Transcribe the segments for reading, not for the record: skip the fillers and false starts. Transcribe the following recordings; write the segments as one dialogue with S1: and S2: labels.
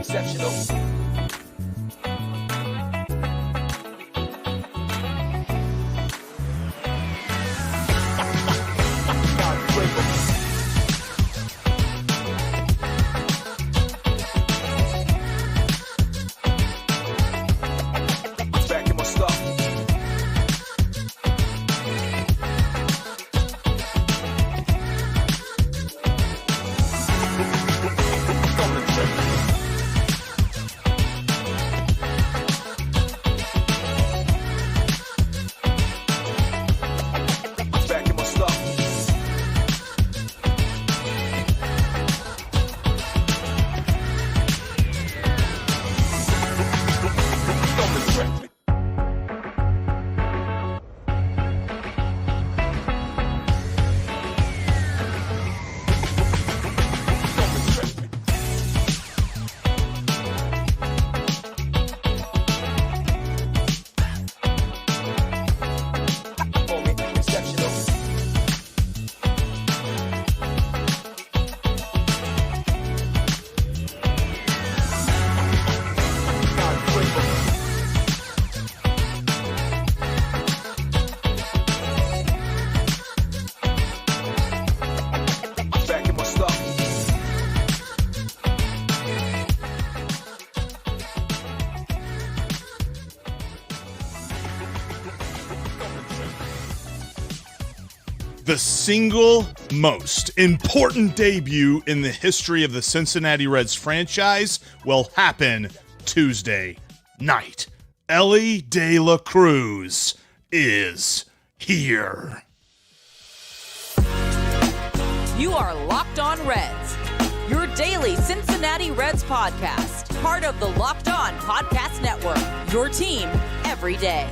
S1: exceptional. Back in my stuff. Back in my stuff. Don't distract me. Don't distract me. Moment exceptional. Back in my stuff.
S2: The single most important debut in the history of the Cincinnati Reds franchise will happen Tuesday night. Elly De La Cruz is here.
S3: You are Locked On Reds, your daily Cincinnati Reds podcast, part of the Locked On Podcast Network, your team every day.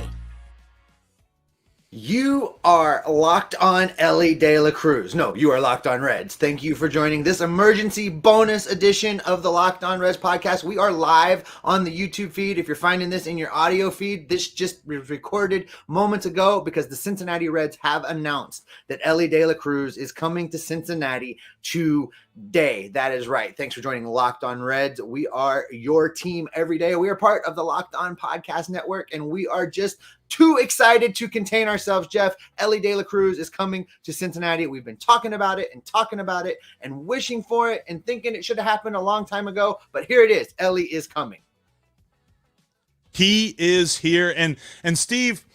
S4: You are locked on Elly De La Cruz. No, you are Locked On Reds. Thank you for joining this emergency bonus edition of the Locked On Reds podcast. We are live on the YouTube feed. If you're finding this in your audio feed, this just was recorded moments ago because the Cincinnati Reds have announced that Elly De La Cruz is coming to Cincinnati today. That is right. Thanks for joining Locked On Reds. We are your team every day. We are part of the Locked On Podcast Network, and we are just too excited to contain ourselves, Jeff. Elly De La Cruz is coming to Cincinnati. We've been talking about it and wishing for it and thinking it should have happened a long time ago. But here it is. Elly is coming.
S2: He is here. And Steve,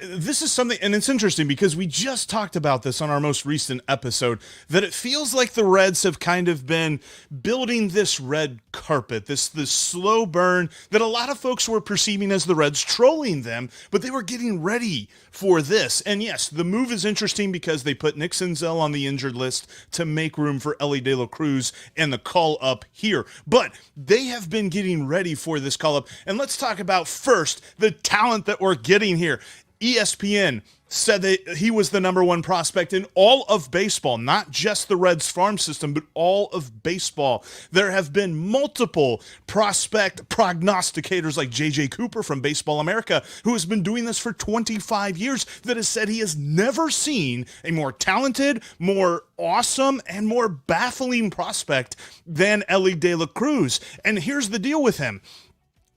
S2: this is something, and it's interesting because we just talked about this on our most recent episode, that it feels like the Reds have kind of been building this red carpet, this slow burn that a lot of folks were perceiving as the Reds trolling them, but they were getting ready for this. And yes, the move is interesting because they put Nick Senzel on the injured list to make room for Elly De La Cruz and the call up here. But they have been getting ready for this call up. And let's talk about first the talent that we're getting here. ESPN said that he was the number one prospect in all of baseball, not just the Reds farm system, but all of baseball. There have been multiple prospect prognosticators like J.J. Cooper from Baseball America, who has been doing this for 25 years, that has said he has never seen a more talented, more awesome, and more baffling prospect than Elly De La Cruz. And here's the deal with him.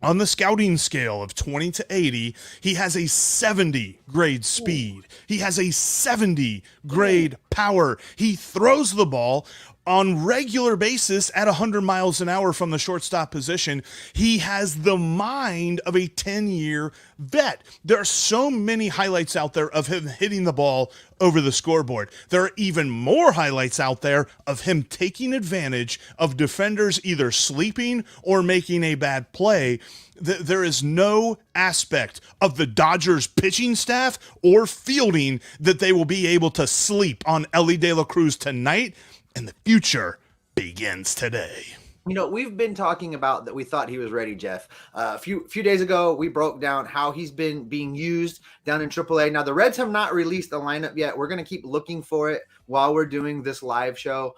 S2: On the scouting scale of 20 to 80, he has a 70 grade speed. He has a 70 grade power. He throws the ball on regular basis at 100 miles an hour from the shortstop position. He has the mind of a 10-year vet. There are so many highlights out there of him hitting the ball over the scoreboard. There are even more highlights out there of him taking advantage of defenders either sleeping or making a bad play. There is no aspect of the Dodgers pitching staff or fielding that they will be able to sleep on Elly De La Cruz tonight, and the future begins today.
S4: You know, we've been talking about that we thought he was ready, Jeff. A few days ago, we broke down how he's been being used down in AAA. Now, the Reds have not released the lineup yet. We're going to keep looking for it while we're doing this live show.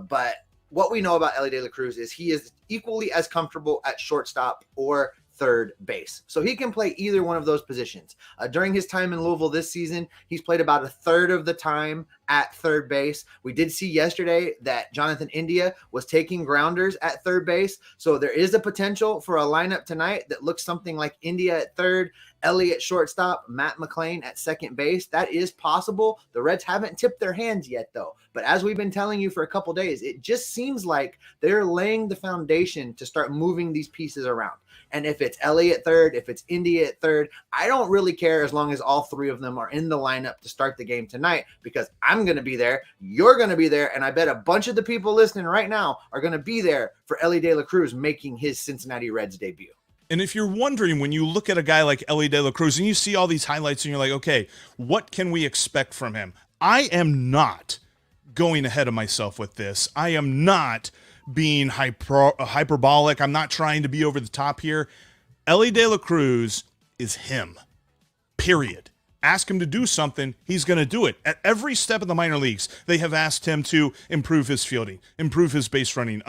S4: But what we know about Elly De La Cruz is he is equally as comfortable at shortstop or third base. So he can play either one of those positions. During his time in Louisville this season, he's played about a third of the time at third base. We did see yesterday that Jonathan India was taking grounders at third base. So there is a potential for a lineup tonight that looks something like India at third, Elly at shortstop, Matt McLean at second base. That is possible. The Reds haven't tipped their hands yet, though. But as we've been telling you for a couple days, it just seems like they're laying the foundation to start moving these pieces around. And if it's Elly at third, if it's India at third, I don't really care as long as all three of them are in the lineup to start the game tonight, because I'm going to be there, you're going to be there, and I bet a bunch of the people listening right now are going to be there for Elly De La Cruz making his Cincinnati Reds debut.
S2: And if you're wondering, when you look at a guy like Elly De La Cruz and you see all these highlights and you're like, okay, what can we expect from him? I am not going ahead of myself with this. I am not being hyperbolic. I'm not trying to be over the top here. Elly De La Cruz is him, period. Ask him to do something, he's going to do it. At every step of the minor leagues, they have asked him to improve his fielding, improve his base running.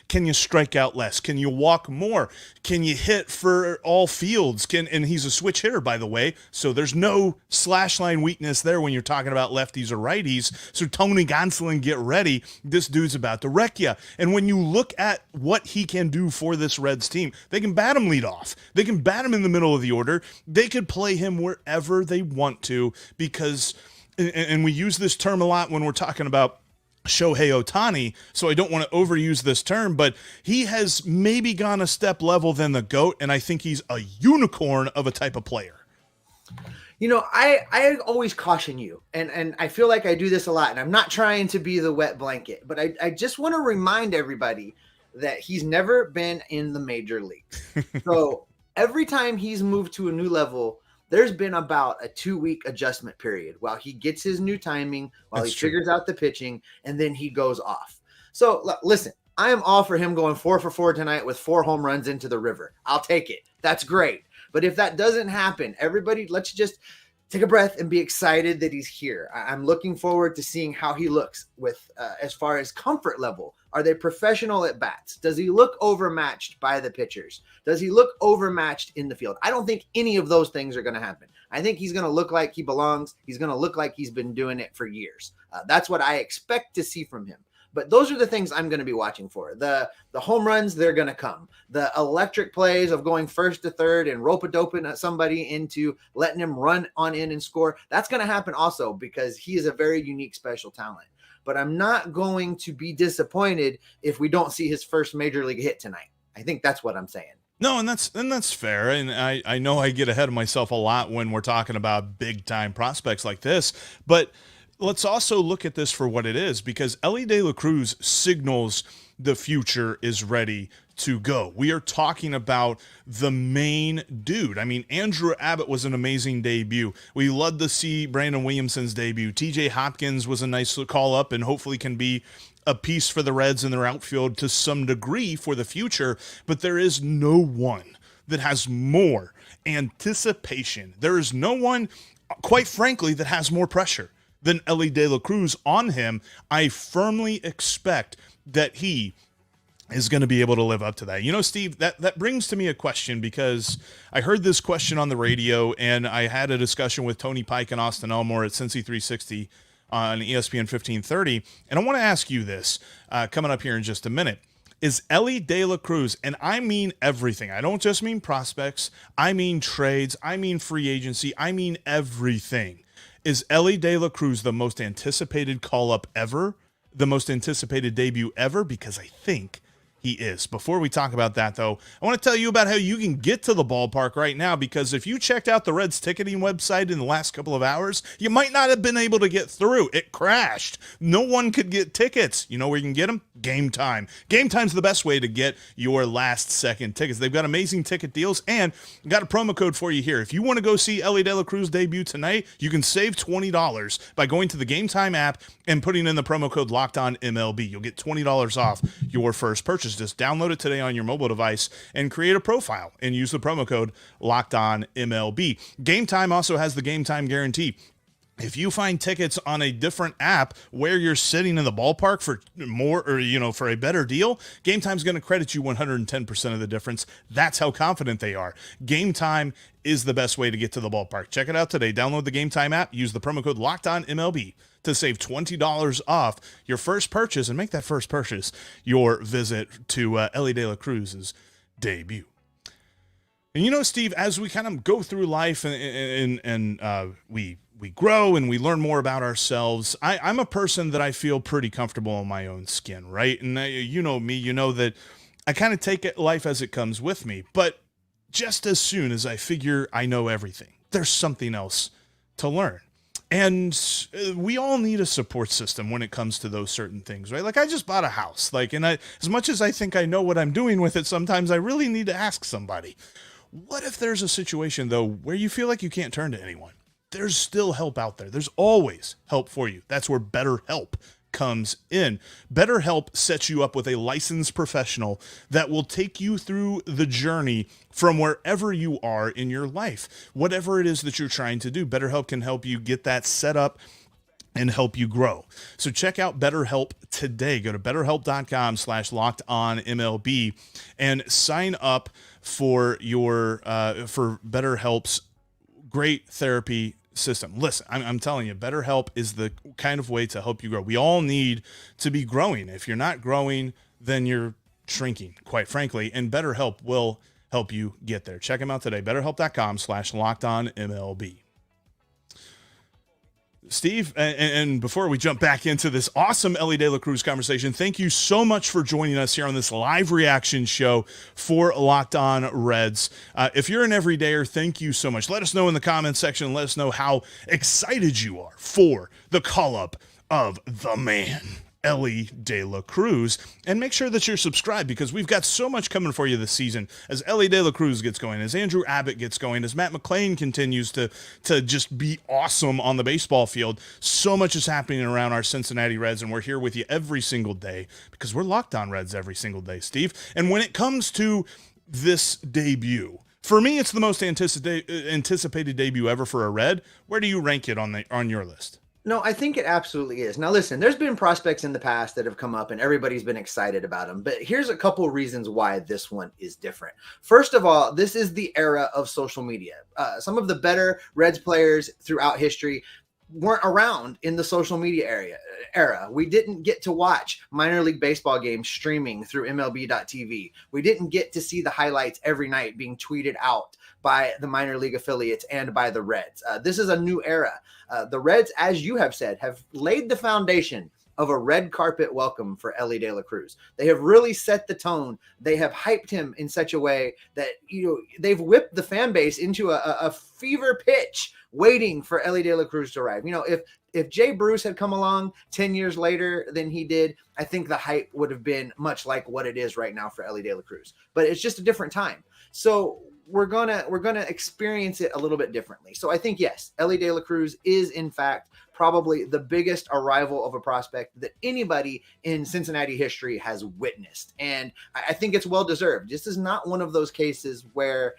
S2: Can you strike out less? Can you walk more? Can you hit for all fields? And he's a switch hitter, by the way, so there's no slash line weakness there when you're talking about lefties or righties. So Tony Gonsolin, get ready. This dude's about to wreck you. And when you look at what he can do for this Reds team, they can bat him lead off. They can bat him in the middle of the order. They could play him wherever they want to, because, and we use this term a lot when we're talking about Shohei Ohtani, so I don't want to overuse this term, but he has maybe gone a step level than the GOAT, and I think he's a unicorn of a type of player.
S4: You know, I always caution you, and I feel like I do this a lot, and I'm not trying to be the wet blanket, but I just want to remind everybody that he's never been in the major league. So every time he's moved to a new level, there's been about a 2-week adjustment period while he gets his new timing, while he figures out the pitching, and then he goes off. So listen, I am all for him going 4 for 4 tonight with 4 home runs into the river. I'll take it. That's great. But if that doesn't happen, everybody, let's just take a breath and be excited that he's here. I'm looking forward to seeing how he looks with as far as comfort level. Are they professional at bats? Does he look overmatched by the pitchers? Does he look overmatched in the field? I don't think any of those things are going to happen. I think he's going to look like he belongs. He's going to look like he's been doing it for years. That's what I expect to see from him. But those are the things I'm going to be watching for. The home runs, they're going to come. The electric plays of going first to third and rope-a-doping somebody into letting him run on in and score, that's going to happen also, because he is a very unique, special talent. But I'm not going to be disappointed if we don't see his first major league hit tonight. I think that's what I'm saying.
S2: No, and that's fair. And I know I get ahead of myself a lot when we're talking about big-time prospects like this, but let's also look at this for what it is, because Elly De La Cruz signals the future is ready to go. We are talking about the main dude. I mean, Andrew Abbott was an amazing debut. We loved to see Brandon Williamson's debut. TJ Hopkins was a nice call up and hopefully can be a piece for the Reds in their outfield to some degree for the future, but there is no one that has more anticipation. There is no one, quite frankly, that has more pressure than Elly De La Cruz on him. I firmly expect that he is going to be able to live up to that. You know, Steve, that brings to me a question, because I heard this question on the radio, and I had a discussion with Tony Pike and Austin Elmore at Cincy 360 on ESPN 1530, and I want to ask you this coming up here in just a minute. Is Elly De La Cruz, and I mean everything, I don't just mean prospects, I mean trades, I mean free agency, I mean everything. Is Elly De La Cruz the most anticipated call-up ever? The most anticipated debut ever? Because I think he is. Before we talk about that, though, I want to tell you about how you can get to the ballpark right now, because if you checked out the Reds ticketing website in the last couple of hours, you might not have been able to get through. It crashed. No one could get tickets. You know where you can get them? Game Time. Game Time's the best way to get your last-second tickets. They've got amazing ticket deals, and got a promo code for you here. If you want to go see Elly De La Cruz debut tonight, you can save $20 by going to the Game Time app and putting in the promo code LOCKEDONMLB. You'll get $20 off your first purchase. Just download it today on your mobile device and create a profile and use the promo code LOCKEDONMLB. Game Time also has the Game Time guarantee. If you find tickets on a different app where you're sitting in the ballpark for more or, for a better deal, Game Time's going to credit you 110% of the difference. That's how confident they are. Game Time is the best way to get to the ballpark. Check it out today. Download the Game Time app. Use the promo code LOCKEDONMLB to save $20 off your first purchase and make that first purchase your visit to Elly De La Cruz's debut. And Steve, as we kind of go through life and we grow and we learn more about ourselves, I'm a person that I feel pretty comfortable in my own skin, right? And you know me, you know that I kind of take life as it comes with me. But just as soon as I figure I know everything, there's something else to learn. And we all need a support system when it comes to those certain things, right? Like I just bought a house, as much as I think I know what I'm doing with it, sometimes I really need to ask somebody. What if there's a situation, though, where you feel like you can't turn to anyone? There's still help out there. There's always help for you. That's where BetterHelp comes in. BetterHelp sets you up with a licensed professional that will take you through the journey from wherever you are in your life. Whatever it is that you're trying to do, BetterHelp can help you get that set up and help you grow. So check out BetterHelp today. Go to BetterHelp.com/LockedOnMLB and sign up for for BetterHelp's great therapy system. Listen, I'm telling you, BetterHelp is the kind of way to help you grow. We all need to be growing. If you're not growing, then you're shrinking, quite frankly, and BetterHelp will help you get there. Check them out today. BetterHelp.com/LockedOnMLB. Steve, and before we jump back into this awesome Elly De La Cruz conversation, thank you so much for joining us here on this live reaction show for Locked On Reds. If you're an everydayer, thank you so much. Let us know in the comments section. Let us know how excited you are for the call-up of the man, Elly De La Cruz, and make sure that you're subscribed because we've got so much coming for you this season as Elly De La Cruz gets going, as Andrew Abbott gets going, as Matt McClain continues to just be awesome on the baseball field. So much is happening around our Cincinnati Reds, and we're here with you every single day because we're Locked On Reds every single day, Steve. And when it comes to this debut, for me, it's the most anticipated debut ever for a Red. Where do you rank it on your list?
S4: No, I think it absolutely is. Now, listen, there's been prospects in the past that have come up and everybody's been excited about them. But here's a couple of reasons why this one is different. First of all, this is the era of social media. Some of the better Reds players throughout history weren't around in the social media era. We didn't get to watch minor league baseball games streaming through MLB.tv. We didn't get to see the highlights every night being tweeted out by the minor league affiliates and by the Reds. This is a new era. The Reds, as you have said, have laid the foundation of a red carpet welcome for Elly De La Cruz. They have really set the tone. They have hyped him in such a way that, they've whipped the fan base into a fever pitch waiting for Elly De La Cruz to arrive. If Jay Bruce had come along 10 years later than he did, I think the hype would have been much like what it is right now for Elly De La Cruz. But it's just a different time. So we're gonna experience it a little bit differently. So I think, yes, Elly De La Cruz is in fact probably the biggest arrival of a prospect that anybody in Cincinnati history has witnessed. And I think it's well-deserved. This is not one of those cases where,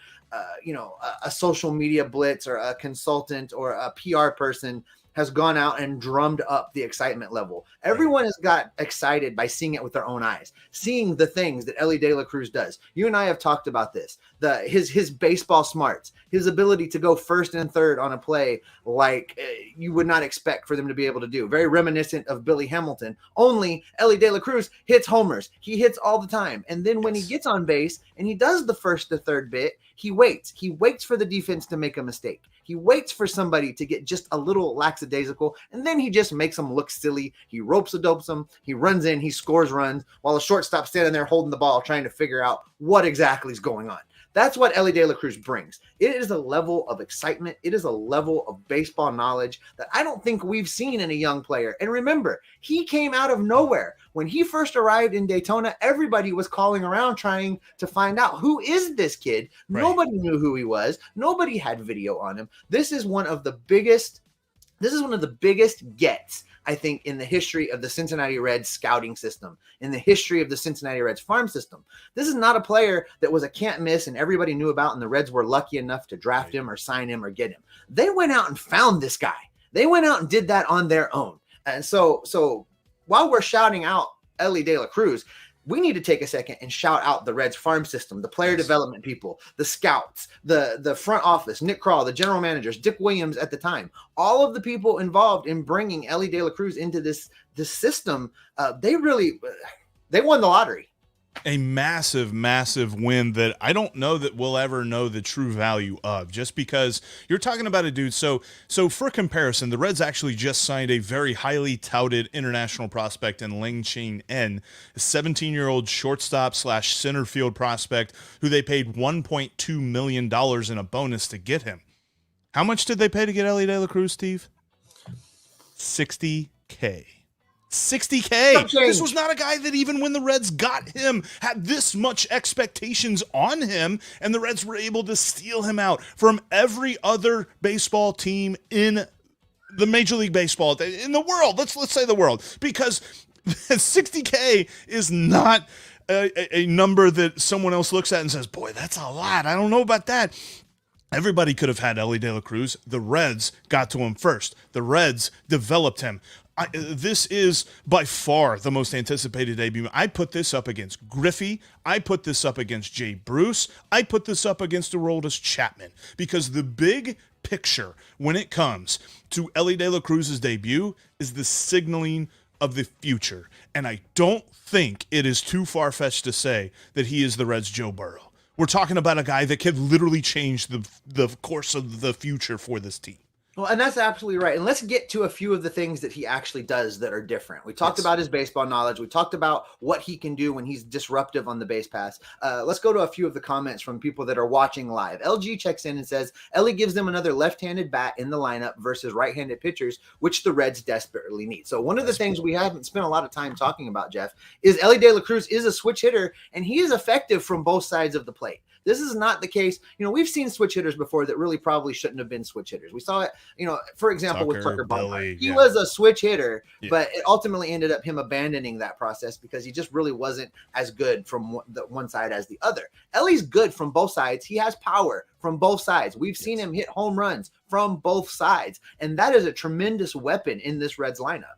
S4: a social media blitz or a consultant or a PR person has gone out and drummed up the excitement level. Everyone has got excited by seeing it with their own eyes, seeing the things that Elly De La Cruz does. You and I have talked about this, his baseball smarts, his ability to go first and third on a play like you would not expect for them to be able to do. Very reminiscent of Billy Hamilton, only Elly De La Cruz hits homers. He hits all the time. And then when he gets on base and he does the first to third bit, he waits. He waits for the defense to make a mistake. He waits for somebody to get just a little lackadaisical, and then he just makes them look silly. He ropes-a-dopes them. He runs in. He scores runs while the shortstop's standing there holding the ball trying to figure out what exactly is going on. That's what Elly De La Cruz brings. It is a level of excitement. It is a level of baseball knowledge that I don't think we've seen in a young player. And remember, he came out of nowhere. When he first arrived in Daytona, everybody was calling around trying to find out, who is this kid? Right. Nobody knew who he was. Nobody had video on him. This is one of the biggest gets, I think, in the history of the Cincinnati Reds scouting system, in the history of the Cincinnati Reds farm system. This is not a player that was a can't miss and everybody knew about, and the Reds were lucky enough to draft him or sign him or get him. They went out and found this guy. They went out and did that on their own. And so while we're shouting out Elly De La Cruz, we need to take a second and shout out the Reds farm system, the player development people, the scouts, the front office, Nick Krall, the general managers, Dick Williams at the time, all of the people involved in bringing Elly De La Cruz into this system. They won the lottery.
S2: A massive, massive win that I don't know that we'll ever know the true value of, just because you're talking about a dude. So for comparison, the Reds actually just signed a very highly touted international prospect in Ling Ching En, a 17-year-old shortstop / center field prospect who they paid $1.2 million in a bonus to get him. How much did they pay to get Elly De La Cruz, Steve? $60K. $60K. This was not a guy that even when the Reds got him had this much expectations on him, and the Reds were able to steal him out from every other baseball team in the Major League Baseball in the world. Let's say the world, because $60K is not a number that someone else looks at and says, boy, that's a lot. I don't know about that. Everybody could have had Elly De La Cruz. The Reds got to him first. The Reds developed him. This is by far the most anticipated debut. I put this up against Griffey. I put this up against Jay Bruce. I put this up against Aroldis Chapman, because the big picture when it comes to Elly De La Cruz's debut is the signaling of the future. And I don't think it is too far-fetched to say that he is the Reds' Joe Burrow. We're talking about a guy that could literally change the course of the future for this team.
S4: Well, and that's absolutely right. And let's get to a few of the things that he actually does that are different. We talked about his baseball knowledge. We talked about what he can do when he's disruptive on the base pass. Let's go to a few of the comments from people that are watching live. LG checks in and says, Elly gives them another left-handed bat in the lineup versus right-handed pitchers, which the Reds desperately need. So one of the things we haven't spent a lot of time talking about, Jeff, is Elly De La Cruz is a switch hitter, and he is effective from both sides of the plate. This is not the case. We've seen switch hitters before that really probably shouldn't have been switch hitters. We saw it, for example, with Tucker Barnhart. He was a switch hitter, but it ultimately ended up him abandoning that process because he just really wasn't as good from the one side as the other. Elly's good from both sides. He has power from both sides. We've seen him hit home runs from both sides, and that is a tremendous weapon in this Reds lineup.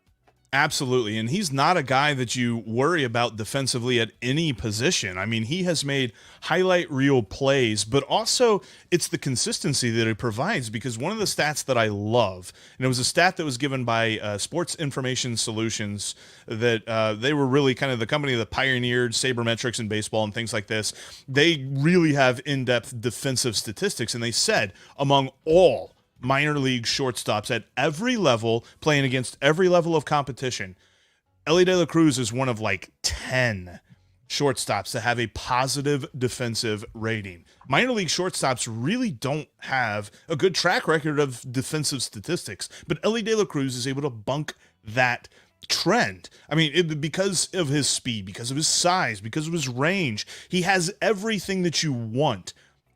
S2: Absolutely. And he's not a guy that you worry about defensively at any position. I mean, he has made highlight reel plays, but also it's the consistency that he provides, because one of the stats that I love, and it was a stat that was given by Sports Information Solutions, that they were really kind of the company that pioneered sabermetrics in baseball and things like this. They really have in-depth defensive statistics, and they said among all minor league shortstops at every level, playing against every level of competition, Elly De La Cruz is one of like 10 shortstops that have a positive defensive rating. Minor league shortstops really don't have a good track record of defensive statistics, but Elly De La Cruz is able to bunk that trend. I mean, because of his speed, because of his size, because of his range, he has everything that you want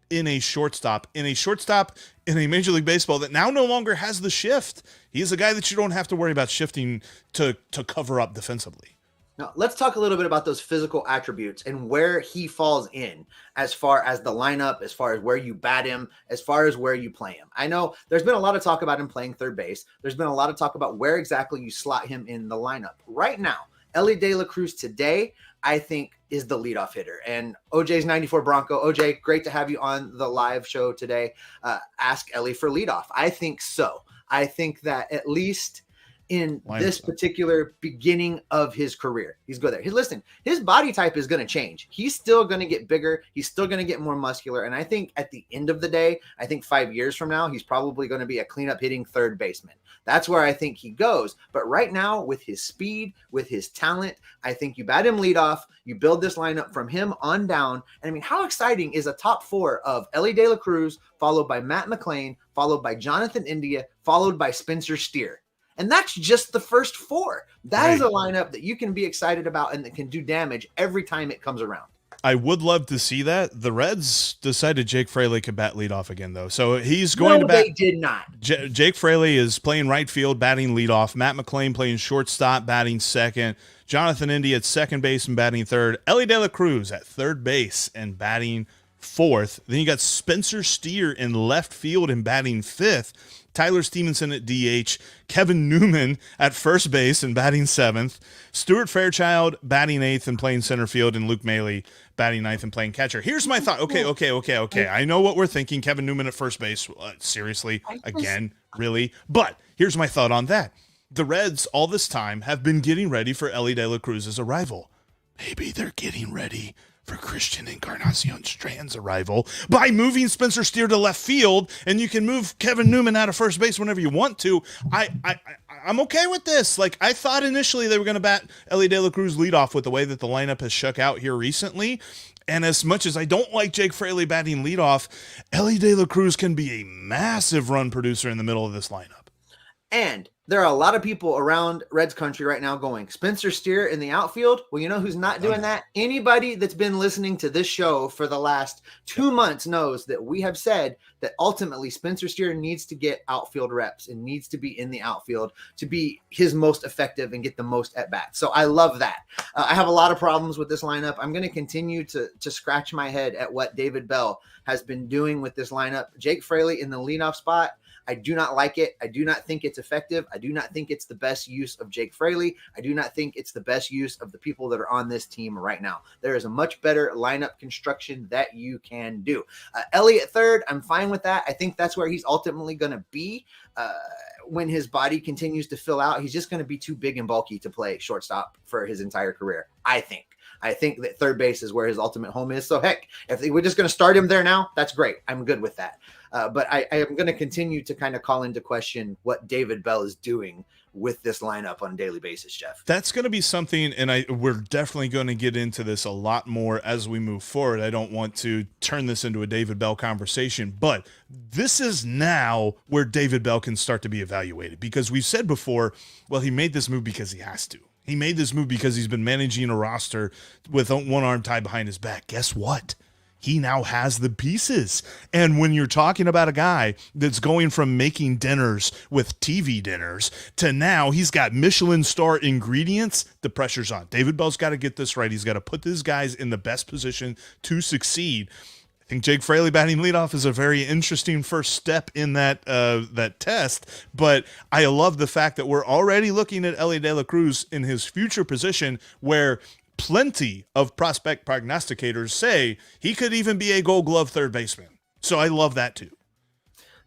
S2: in a shortstop in a Major League Baseball that now no longer has the shift. He's a guy that you don't have to worry about shifting to cover up defensively.
S4: Now, let's talk a little bit about those physical attributes and where he falls in as far as the lineup, as far as where you bat him, as far as where you play him. I know there's been a lot of talk about him playing third base. There's been a lot of talk about where exactly you slot him in the lineup. Right now, Elly De La Cruz today, I think, is the leadoff hitter. And OJ's 94 Bronco. OJ, great to have you on the live show today. Ask Elly for leadoff. I think so. I think that at least in this particular beginning of his career, he's good there. Listen, his body type is going to change. He's still going to get bigger. He's still going to get more muscular. And I think at the end of the day, I think 5 years from now, he's probably going to be a cleanup hitting third baseman. That's where I think he goes. But right now, with his speed, with his talent, I think you bat him leadoff. You build this lineup from him on down. And I mean, how exciting is a top four of Elly De La Cruz, followed by Matt McClain, followed by Jonathan India, followed by Spencer Steer? And that's just the first four. That is a lineup that you can be excited about and that can do damage every time it comes around.
S2: I would love to see that. The Reds decided Jake Fraley could bat leadoff again, though. So he's going to bat.
S4: They did not.
S2: Jake Fraley is playing right field, batting leadoff. Matt McClain playing shortstop, batting second. Jonathan India at second base and batting third. Elly De La Cruz at third base and batting fourth. Then you got Spencer Steer in left field and batting fifth. Tyler Stevenson at DH, Kevin Newman at first base and batting seventh, Stuart Fairchild batting eighth and playing center field, and Luke Maley batting ninth and playing catcher. Here's my thought. Okay. I know what we're thinking. Kevin Newman at first base. Seriously, again, really? But here's my thought on that. The Reds all this time have been getting ready for Elly De La Cruz's arrival. Maybe they're getting ready for Christian Encarnacion Strand's arrival by moving Spencer Steer to left field, and you can move Kevin Newman out of first base whenever you want to. I'm okay with this. Like, I thought initially they were going to bat Elly De La Cruz leadoff with the way that the lineup has shook out here recently. And as much as I don't like Jake Fraley batting leadoff, Elly De La Cruz can be a massive run producer in the middle of this lineup.
S4: And there are a lot of people around Reds country right now going, Spencer Steer in the outfield? Well, you know who's not doing that? Anybody that's been listening to this show for the last 2 months knows that we have said that ultimately Spencer Steer needs to get outfield reps and needs to be in the outfield to be his most effective and get the most at bat. So I love that. I have a lot of problems with this lineup. I'm going to continue to scratch my head at what David Bell has been doing with this lineup. Jake Fraley in the leadoff spot. I do not like it. I do not think it's effective. I do not think it's the best use of Jake Fraley. I do not think it's the best use of the people that are on this team right now. There is a much better lineup construction that you can do. Elly at third, I'm fine with that. I think that's where he's ultimately going to be when his body continues to fill out. He's just going to be too big and bulky to play shortstop for his entire career, I think. I think that third base is where his ultimate home is. So, heck, if we're just going to start him there now, that's great. I'm good with that. But I am going to continue to kind of call into question what David Bell is doing with this lineup on a daily basis, Jeff. That's
S2: going to be something, and we're definitely going to get into this a lot more as we move forward. I don't want to turn this into a David Bell conversation, but this is now where David Bell can start to be evaluated, because we've said before, well, he made this move because he has to. He made this move because he's been managing a roster with one arm tied behind his back. Guess what? He now has the pieces. And when you're talking about a guy that's going from making dinners with TV dinners to now he's got Michelin star ingredients, the pressure's on. David Bell's got to get this right. He's got to put these guys in the best position to succeed. I think Jake Fraley batting leadoff is a very interesting first step in that test, but I love the fact that we're already looking at Elly De La Cruz in his future position, where plenty of prospect prognosticators say he could even be a Gold Glove third baseman. So I love that too.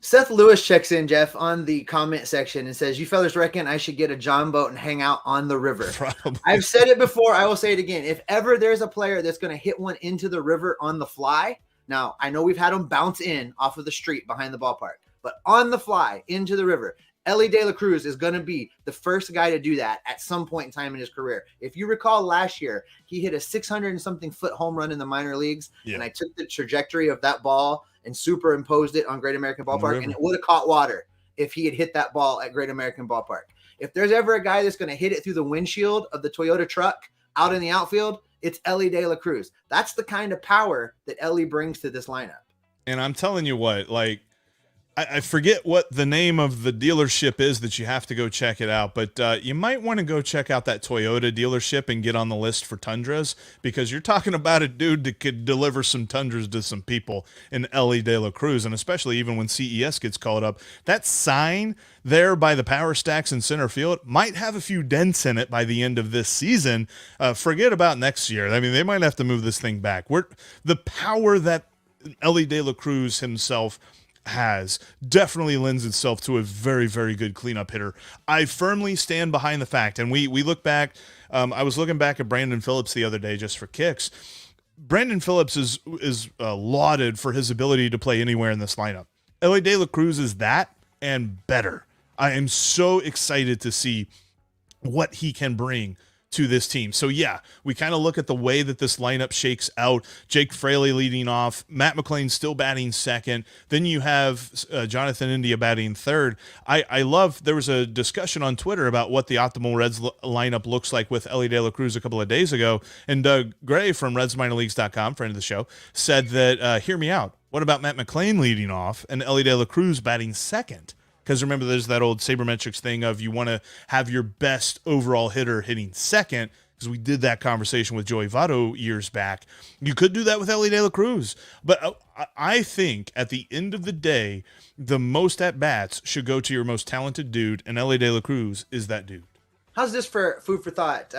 S4: Seth Lewis checks in, Jeff, on the comment section and says, you fellas reckon I should get a John boat and hang out on the river?
S2: Probably.
S4: I've said it before. I will say it again. If ever there's a player that's going to hit one into the river on the fly, now I know we've had them bounce in off of the street behind the ballpark, but on the fly into the river, Elly De La Cruz is going to be the first guy to do that at some point in time in his career. If you recall last year, he hit a 600 and something foot home run in the minor leagues. Yeah. And I took the trajectory of that ball and superimposed it on Great American Ballpark, and it would have caught water if he had hit that ball at Great American Ballpark. If there's ever a guy that's going to hit it through the windshield of the Toyota truck out in the outfield, it's Elly De La Cruz. That's the kind of power that Elly brings to this lineup.
S2: And I'm telling you what, like, I forget what the name of the dealership is that you have to go check it out, but you might want to go check out that Toyota dealership and get on the list for Tundras, because you're talking about a dude that could deliver some Tundras to some people in Elly De La Cruz, and especially even when CES gets called up. That sign there by the power stacks in center field might have a few dents in it by the end of this season. Forget about next year. I mean, they might have to move this thing back. The power that Elly De La Cruz himself has definitely lends itself to a very, very good cleanup hitter. I firmly stand behind the fact, and we look back, I was looking back at Brandon Phillips the other day just for kicks. Brandon Phillips is lauded for his ability to play anywhere in this lineup. Elly De La Cruz is that and better. I am so excited to see what he can bring to this team. So yeah, we kind of look at the way that this lineup shakes out. Jake Fraley leading off, Matt McLain still batting second. Then you have Jonathan India batting third. I love, there was a discussion on Twitter about what the optimal Reds lineup looks like with Elly De La Cruz a couple of days ago. And Doug Gray from RedsMinorLeagues.com, friend of the show, said that, hear me out. What about Matt McLain leading off and Elly De La Cruz batting second? Because remember, there's that old sabermetrics thing of you want to have your best overall hitter hitting second, because we did that conversation with Joey Votto years back. You could do that with Elly De La Cruz. But I think at the end of the day, the most at-bats should go to your most talented dude, and Elly De La Cruz is that dude.
S4: How's this for food for thought?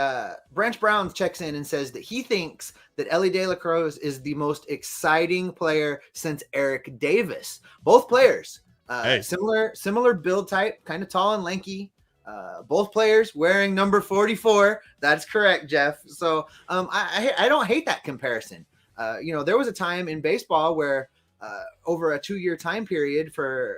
S4: Branch Brown checks in and says that he thinks that Elly De La Cruz is the most exciting player since Eric Davis. Both players, similar build type, kind of tall and lanky. Both players wearing number 44. That's correct, Jeff. So I don't hate that comparison. There was a time in baseball where over a 2-year time period for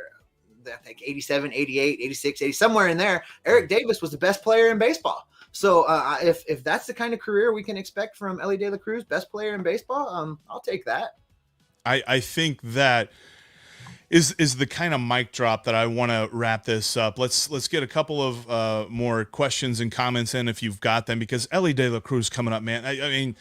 S4: I think 87, 88, 86, 80, somewhere in there, Eric Davis was the best player in baseball. So if that's the kind of career we can expect from Elly De La Cruz, best player in baseball, I'll take that.
S2: I think that is the kind of mic drop that I want to wrap this up. Let's get a couple of more questions and comments in if you've got them, because Elly De La Cruz coming up, man. I mean,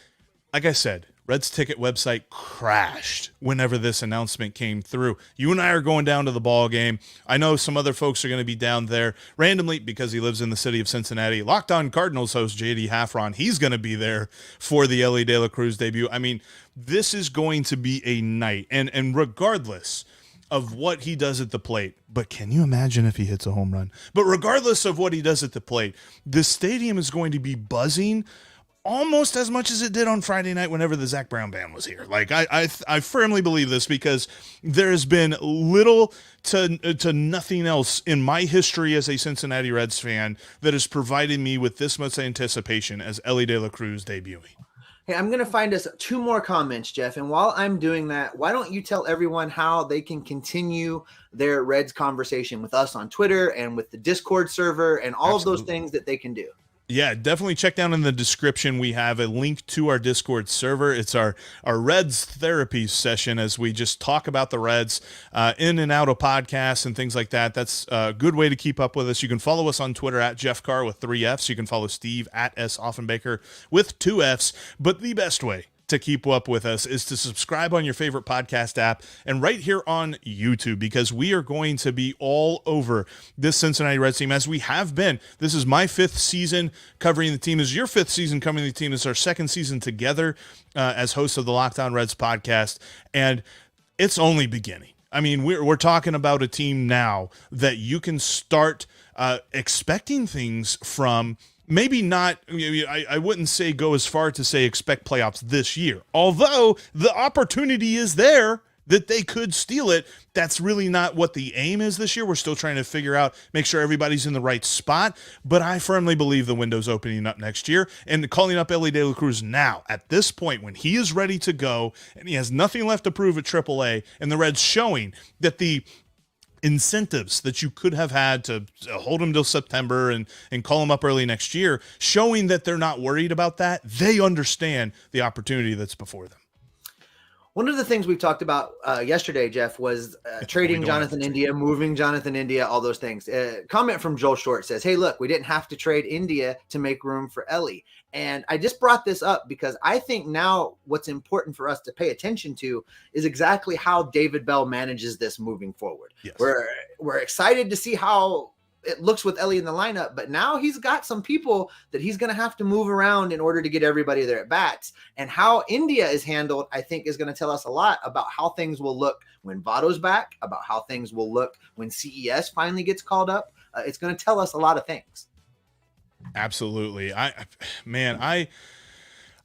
S2: like I said, Reds ticket website crashed whenever this announcement came through. You and I are going down to the ball game. I know some other folks are going to be down there randomly because he lives in the city of Cincinnati. Locked On Cardinals host JD Hafron, he's going to be there for the Elly De La Cruz debut. I mean, this is going to be a night, and regardless of what he does at the plate, but can you imagine if he hits a home run? But regardless of what he does at the plate, the stadium is going to be buzzing almost as much as it did on Friday night whenever the Zach Brown band was here. Like I firmly believe this, because there has been little to nothing else in my history as a Cincinnati Reds fan that has provided me with this much anticipation as Elly De La Cruz debuting.
S4: Hey, I'm going to find us 2 more comments, Jeff. And while I'm doing that, why don't you tell everyone how they can continue their Reds conversation with us on Twitter and with the Discord server and all of those things that they can do?
S2: Yeah, definitely check down in the description. We have a link to our Discord server. It's our Reds therapy session as we just talk about the Reds in and out of podcasts and things like that. That's a good way to keep up with us. You can follow us on Twitter at Jeff Carr with 3 Fs. You can follow Steve at S. Offenbaker with 2 Fs. But the best way to keep up with us is to subscribe on your favorite podcast app and right here on YouTube, because we are going to be all over this Cincinnati Reds team as we have been. This is my 5th season covering the team. This is your 5th season covering the team. This is our 2nd season together as hosts of the Locked On Reds podcast, and it's only beginning. I mean, we're talking about a team now that you can start expecting things from. Maybe not, I wouldn't say go as far to say expect playoffs this year. Although the opportunity is there that they could steal it. That's really not what the aim is this year. We're still trying to figure out, make sure everybody's in the right spot. But I firmly believe the window's opening up next year. And calling up Elly De La Cruz now, at this point, when he is ready to go and he has nothing left to prove at AAA, and the Reds showing that the incentives that you could have had to hold them till September and call them up early next year, showing that they're not worried about that. They understand the opportunity that's before them.
S4: One of the things we talked about yesterday, Jeff, was trading Jonathan India, moving Jonathan India, all those things. Comment from Joel Short says, hey, look, we didn't have to trade India to make room for Elly. And I just brought this up because I think now what's important for us to pay attention to is exactly how David Bell manages this moving forward.
S2: Yes.
S4: We're excited to see how it looks with Elly in the lineup, but now he's got some people that he's going to have to move around in order to get everybody their at bats. And how India is handled, I think, is going to tell us a lot about how things will look when Votto's back, about how things will look when CES finally gets called up. It's going to tell us a lot of things.
S2: Absolutely. I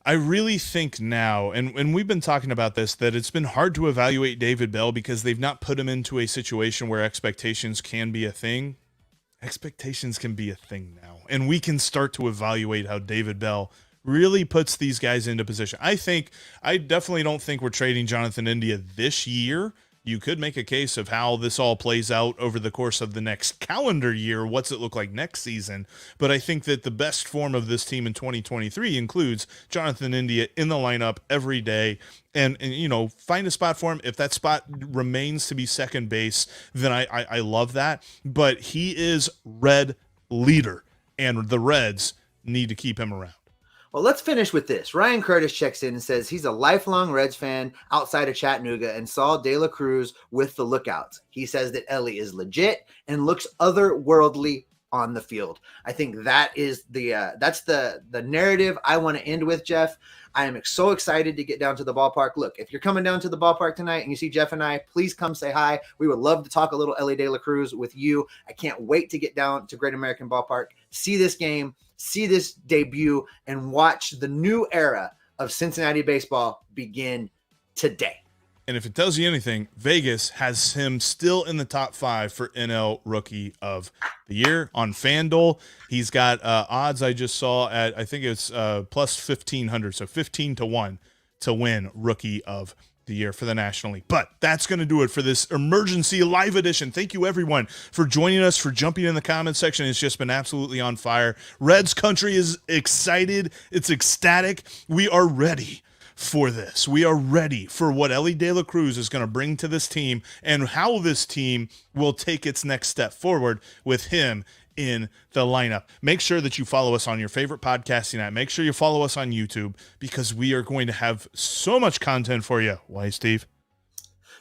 S2: really think now, and we've been talking about this, that it's been hard to evaluate David Bell because they've not put him into a situation where expectations can be a thing. Expectations can be a thing now, and we can start to evaluate how David Bell really puts these guys into position. I definitely don't think we're trading Jonathan India this year. You could make a case of how this all plays out over the course of the next calendar year. What's it look like next season? But I think that the best form of this team in 2023 includes Jonathan India in the lineup every day and find a spot for him. If that spot remains to be second base, then I love that. But he is Red leader, and the Reds need to keep him around.
S4: Well, let's finish with this. Ryan Curtis checks in and says he's a lifelong Reds fan outside of Chattanooga and saw De La Cruz with the Lookouts. He says that Elly is legit and looks otherworldly on the field. I think that is that's the narrative I want to end with, Jeff. I am so excited to get down to the ballpark. Look, if you're coming down to the ballpark tonight and you see Jeff and I, please come say hi. We would love to talk a little Elly De La Cruz with you. I can't wait to get down to Great American Ballpark, see this game, see this debut, and watch the new era of Cincinnati baseball begin today.
S2: And if it tells you anything, Vegas has him still in the top 5 for NL Rookie of the Year on FanDuel. He's got odds I just saw at, I think it's plus 1,500, so 15-1 to win Rookie of the Year for the National League. But that's going to do it for this emergency live edition. Thank you, everyone, for joining us, for jumping in the comment section. It's just been absolutely on fire. Reds country is excited. It's ecstatic. We are ready for this. We are ready for what Elly De La Cruz is going to bring to this team and how this team will take its next step forward with him in the lineup. Make sure that you follow us on your favorite podcasting app. Make sure you follow us on YouTube because we are going to have so much content for you. Why, Steve?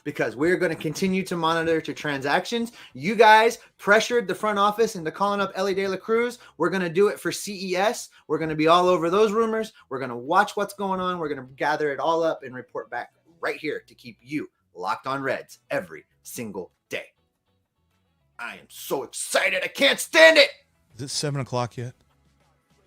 S4: Because we're going to continue to monitor transactions. You guys pressured the front office into calling up Elly De La Cruz. We're going to do it for CES. We're going to be all over those rumors. We're going to watch what's going on. We're going to gather it all up and report back right here to keep you locked on Reds every single day. I am so excited. I can't stand it.
S2: Is it 7 o'clock yet?